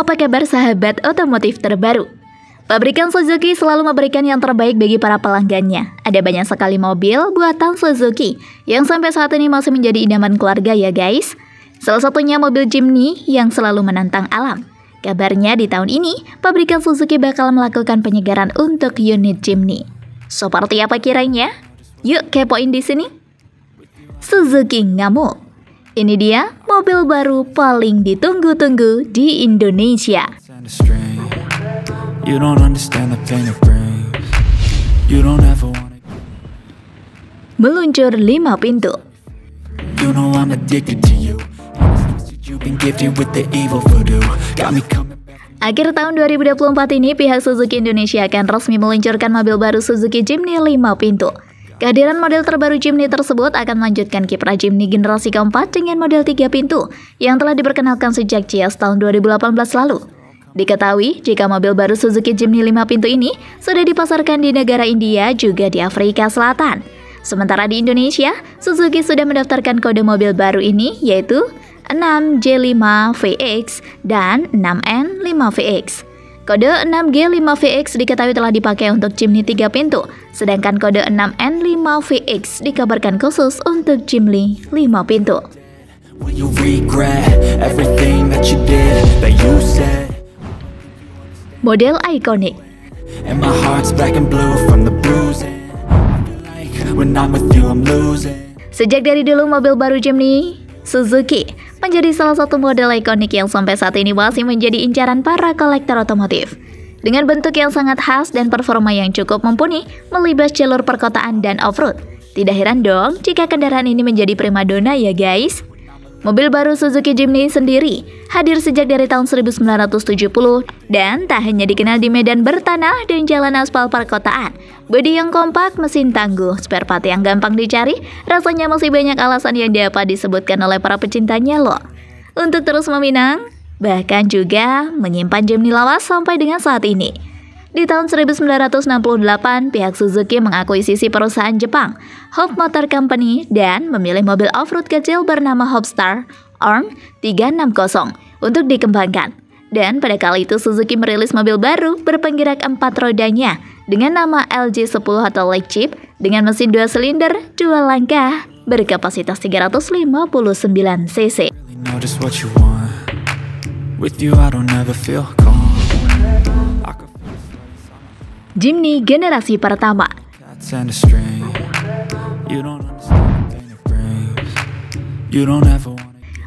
Apa kabar sahabat otomotif terbaru? Pabrikan Suzuki selalu memberikan yang terbaik bagi para pelanggannya. Ada banyak sekali mobil buatan Suzuki yang sampai saat ini masih menjadi idaman keluarga ya guys. Salah satunya mobil Jimny yang selalu menantang alam. Kabarnya di tahun ini, pabrikan Suzuki bakal melakukan penyegaran untuk unit Jimny. Seperti apa kiranya? Yuk kepoin di sini. Suzuki ngamuk. Ini dia mobil baru paling ditunggu-tunggu di Indonesia. Meluncur 5 pintu. Akhir tahun 2024 ini, pihak Suzuki Indonesia akan resmi meluncurkan mobil baru Suzuki Jimny 5 pintu. Kehadiran model terbaru Jimny tersebut akan melanjutkan kiprah Jimny generasi keempat dengan model 3 pintu yang telah diperkenalkan sejak CIAS tahun 2018 lalu. Diketahui, jika mobil baru Suzuki Jimny 5 pintu ini sudah dipasarkan di negara India juga di Afrika Selatan. Sementara di Indonesia, Suzuki sudah mendaftarkan kode mobil baru ini yaitu 6G5VX dan 6N5VX. Kode 6G5VX diketahui telah dipakai untuk Jimny 3 pintu, sedangkan kode 6N5VX dikabarkan khusus untuk Jimny 5 pintu. Model ikonik. Sejak dari dulu mobil baru Jimny Suzuki menjadi salah satu model ikonik yang sampai saat ini masih menjadi incaran para kolektor otomotif. Dengan bentuk yang sangat khas dan performa yang cukup mumpuni melibas jalur perkotaan dan off-road. Tidak heran dong jika kendaraan ini menjadi primadona ya guys. Mobil baru Suzuki Jimny sendiri hadir sejak dari tahun 1970 dan tak hanya dikenal di medan bertanah dan jalan aspal perkotaan. Bodi yang kompak, mesin tangguh, spare part yang gampang dicari, rasanya masih banyak alasan yang dapat disebutkan oleh para pecintanya loh. Untuk terus meminang, bahkan juga menyimpan Jimny lawas sampai dengan saat ini. Di tahun 1968, pihak Suzuki mengakuisisi perusahaan Jepang, Hope Motor Company, dan memilih mobil off-road kecil bernama Hopstar Orm 360 untuk dikembangkan. Dan pada kali itu Suzuki merilis mobil baru berpenggerak 4 rodanya dengan nama LJ10 atau Lake Jeep dengan mesin 2 silinder 2 langkah berkapasitas 359 cc. Jimny generasi pertama.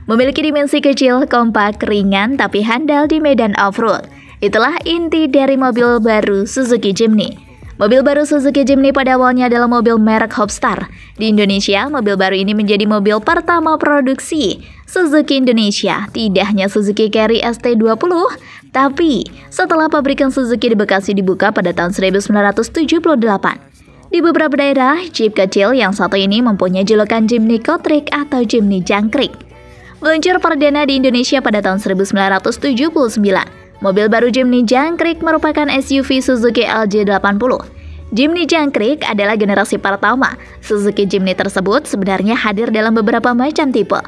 Memiliki dimensi kecil, kompak, ringan, tapi handal di medan off-road. Itulah inti dari mobil baru Suzuki Jimny. Mobil baru Suzuki Jimny pada awalnya adalah mobil merek Hopstar. Di Indonesia, mobil baru ini menjadi mobil pertama produksi Suzuki Indonesia. Tidak hanya Suzuki Carry ST20, tapi setelah pabrikan Suzuki di Bekasi dibuka pada tahun 1978. Di beberapa daerah, Jeep kecil yang satu ini mempunyai julukan Jimny Kotrik atau Jimny Jangkrik. Meluncur perdana di Indonesia pada tahun 1979. Mobil baru Jimny Jangkrik merupakan SUV Suzuki LJ80. Jimny Jangkrik adalah generasi pertama. Suzuki Jimny tersebut sebenarnya hadir dalam beberapa macam tipe.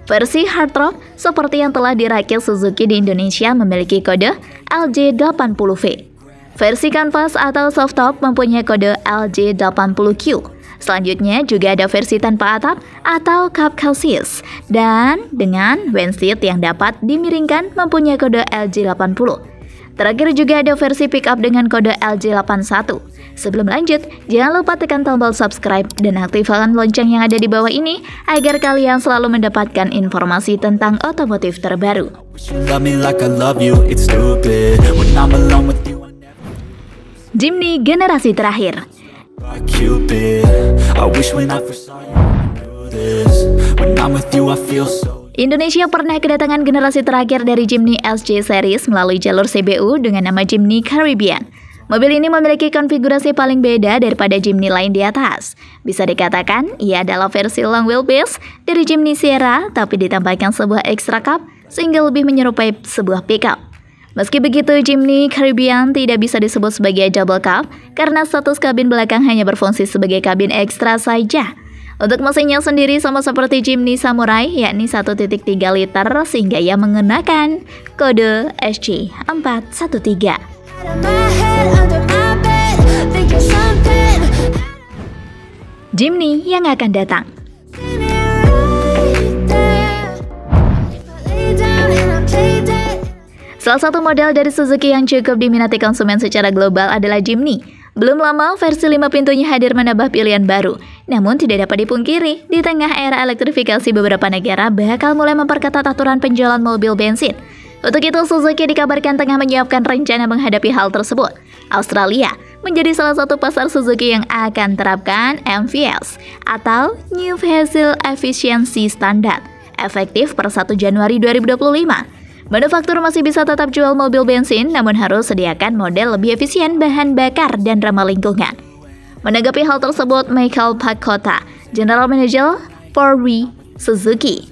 Versi hard top seperti yang telah dirakit Suzuki di Indonesia memiliki kode LJ80V. Versi canvas atau soft top mempunyai kode LJ80Q. Selanjutnya juga ada versi tanpa atap atau cup chassis dan dengan windshield yang dapat dimiringkan mempunyai kode LJ80. Terakhir juga ada versi pickup dengan kode LJ81. Sebelum lanjut, jangan lupa tekan tombol subscribe dan aktifkan lonceng yang ada di bawah ini agar kalian selalu mendapatkan informasi tentang otomotif terbaru. Jimny generasi terakhir. Indonesia pernah kedatangan generasi terakhir dari Jimny SJ Series melalui jalur CBU dengan nama Jimny Caribbean. Mobil ini memiliki konfigurasi paling beda daripada Jimny lain di atas. Bisa dikatakan, ia adalah versi long wheelbase dari Jimny Sierra, tapi ditambahkan sebuah extra cab sehingga lebih menyerupai sebuah pickup. Meski begitu, Jimny Caribbean tidak bisa disebut sebagai double cab karena status kabin belakang hanya berfungsi sebagai kabin ekstra saja. Untuk mesinnya sendiri sama seperti Jimny Samurai, yakni 1.3 liter sehingga ia mengenakan kode SC413. Jimny yang akan datang. Salah satu model dari Suzuki yang cukup diminati konsumen secara global adalah Jimny. Belum lama, versi 5 pintunya hadir menambah pilihan baru. Namun tidak dapat dipungkiri, di tengah era elektrifikasi beberapa negara bakal mulai memperketat aturan penjualan mobil bensin. Untuk itu, Suzuki dikabarkan tengah menyiapkan rencana menghadapi hal tersebut. Australia menjadi salah satu pasar Suzuki yang akan terapkan MVS atau New Vehicle Efficiency Standard, efektif per 1 Januari 2025. Manufaktur masih bisa tetap jual mobil bensin, namun harus sediakan model lebih efisien bahan bakar dan ramah lingkungan. Menanggapi hal tersebut, Michael Pakota, General Manager Ford Suzuki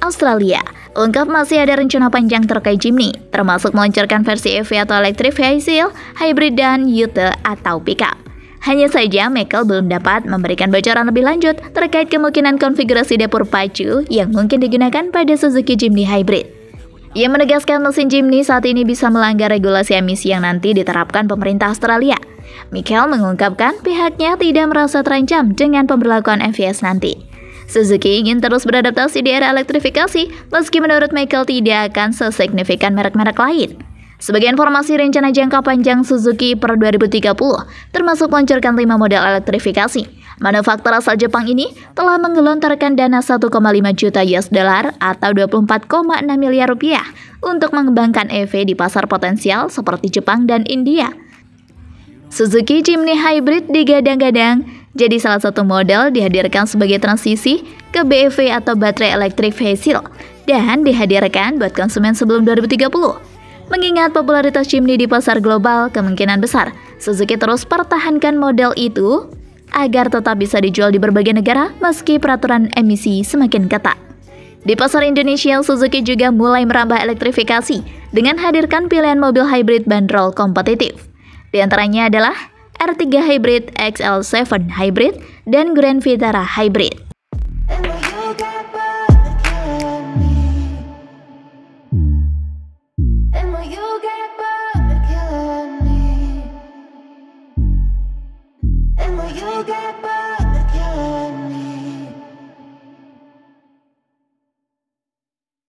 Australia, ungkap masih ada rencana panjang terkait Jimny, termasuk meluncurkan versi EV atau electric vehicle, hybrid dan ute atau pickup. Hanya saja, Michael belum dapat memberikan bocoran lebih lanjut terkait kemungkinan konfigurasi dapur pacu yang mungkin digunakan pada Suzuki Jimny Hybrid. Ia menegaskan mesin Jimny saat ini bisa melanggar regulasi emisi yang nanti diterapkan pemerintah Australia. Michael mengungkapkan pihaknya tidak merasa terancam dengan pemberlakuan MVS nanti. Suzuki ingin terus beradaptasi di era elektrifikasi, meski menurut Michael tidak akan sesignifikan merek-merek lain. Sebagai informasi, rencana jangka panjang Suzuki per 2030 termasuk meluncurkan 5 model elektrifikasi. Manufaktur asal Jepang ini telah menggelontorkan dana 1,5 juta US dollar atau 24,6 miliar rupiah untuk mengembangkan EV di pasar potensial seperti Jepang dan India. Suzuki Jimny Hybrid digadang-gadang jadi salah satu model dihadirkan sebagai transisi ke BEV atau baterai electric vehicle dan dihadirkan buat konsumen sebelum 2030. Mengingat popularitas Jimny di pasar global, kemungkinan besar Suzuki terus pertahankan model itu agar tetap bisa dijual di berbagai negara meski peraturan emisi semakin ketat. Di pasar Indonesia, Suzuki juga mulai merambah elektrifikasi dengan hadirkan pilihan mobil hybrid bandrol kompetitif. Di antaranya adalah R3 Hybrid, XL7 Hybrid, dan Grand Vitara Hybrid.